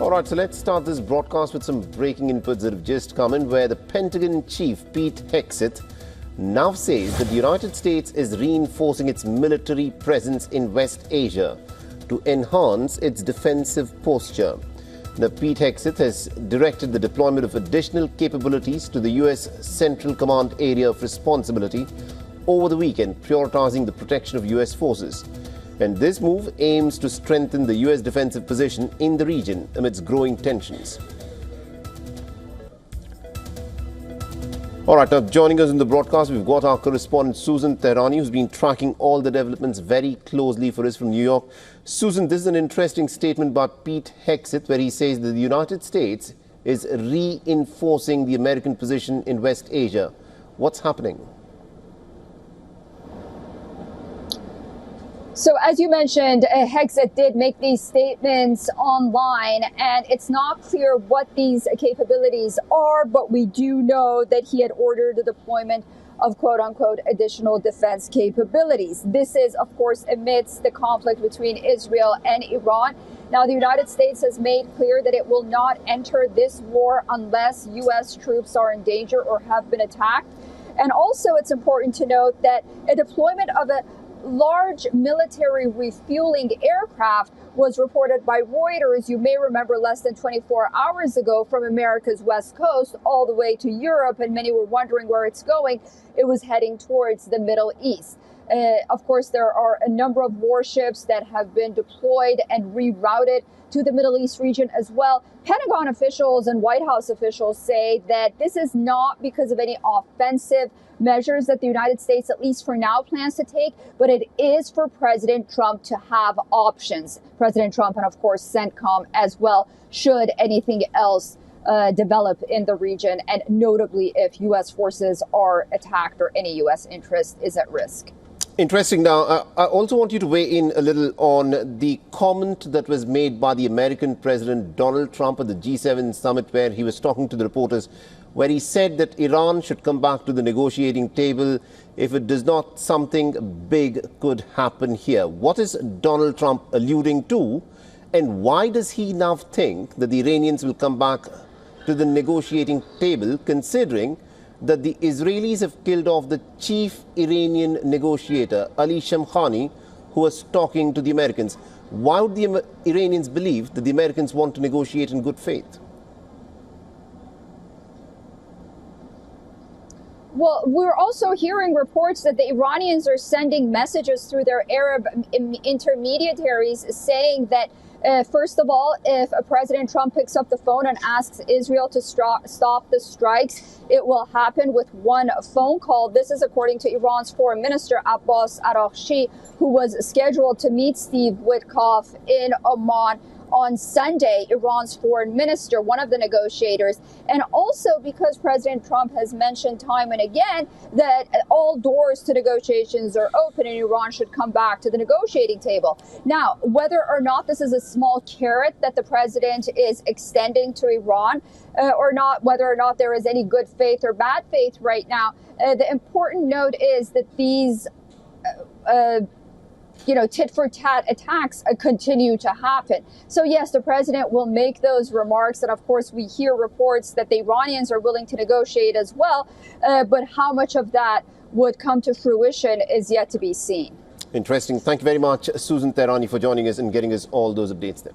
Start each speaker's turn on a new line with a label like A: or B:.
A: All right, so let's start this broadcast with some breaking inputs that have just come in, where the Pentagon chief, Pete Hegseth, now says that the United States is reinforcing its military presence in West Asia to enhance its defensive posture. Now, Pete Hegseth has directed the deployment of additional capabilities to the U.S. Central Command Area of Responsibility over the weekend, prioritizing the protection of U.S. forces. And this move aims to strengthen the U.S. defensive position in the region amidst growing tensions. All right, now joining us in the broadcast, we've got our correspondent Susan Tehrani, who's been tracking all the developments very closely for us from New York. Susan, this is an interesting statement by Pete Hegseth, where he says that the United States is reinforcing the American position in West Asia. What's happening?
B: So as you mentioned, Hegseth did make these statements online, and it's not clear what these capabilities are, but we do know that he had ordered the deployment of quote-unquote additional defense capabilities. This is, of course, amidst the conflict between Israel and Iran. Now, the United States has made clear that it will not enter this war unless U.S. troops are in danger or have been attacked. And also, it's important to note that a deployment of a large military refueling aircraft was reported by Reuters, you may remember, less than 24 hours ago from America's west coast all the way to Europe, and many were wondering where it's going. It was heading towards the Middle East. Of course, there are a number of warships that have been deployed and rerouted to the Middle East region as well. Pentagon officials and White House officials say that this is not because of any offensive measures that the United States, at least for now, plans to take, but it is for President Trump to have options. President Trump and, of course, CENTCOM as well, should anything else develop in the region, and notably if U.S. forces are attacked or any U.S. interest is at risk.
A: Interesting. Now, I also want you to weigh in a little on the comment that was made by the American President Donald Trump at the G7 summit, where he was talking to the reporters, where he said that Iran should come back to the negotiating table. If it does not, something big could happen here. What is Donald Trump alluding to, and why does he now think that the Iranians will come back to the negotiating table, considering that the Israelis have killed off the chief Iranian negotiator, Ali Shamkhani, who was talking to the Americans? Why would the Iranians believe that the Americans want to negotiate in good faith?
B: Well, we're also hearing reports that the Iranians are sending messages through their Arab intermediaries saying that, first of all, if President Trump picks up the phone and asks Israel to stop the strikes, it will happen with one phone call. This is according to Iran's foreign minister, Abbas Araghchi, who was scheduled to meet Steve Witkoff in Oman on Sunday, Iran's foreign minister, one of the negotiators. And also because President Trump has mentioned time and again that all doors to negotiations are open and Iran should come back to the negotiating table. Now, whether or not this is a small carrot that the president is extending to Iran or not, whether or not there is any good faith or bad faith right now, the important note is that these tit-for-tat attacks continue to happen. So yes, the president will make those remarks. And of course, we hear reports that the Iranians are willing to negotiate as well. But how much of that would come to fruition is yet to be seen.
A: Interesting. Thank you very much, Susan Tehrani, for joining us and getting us all those updates there.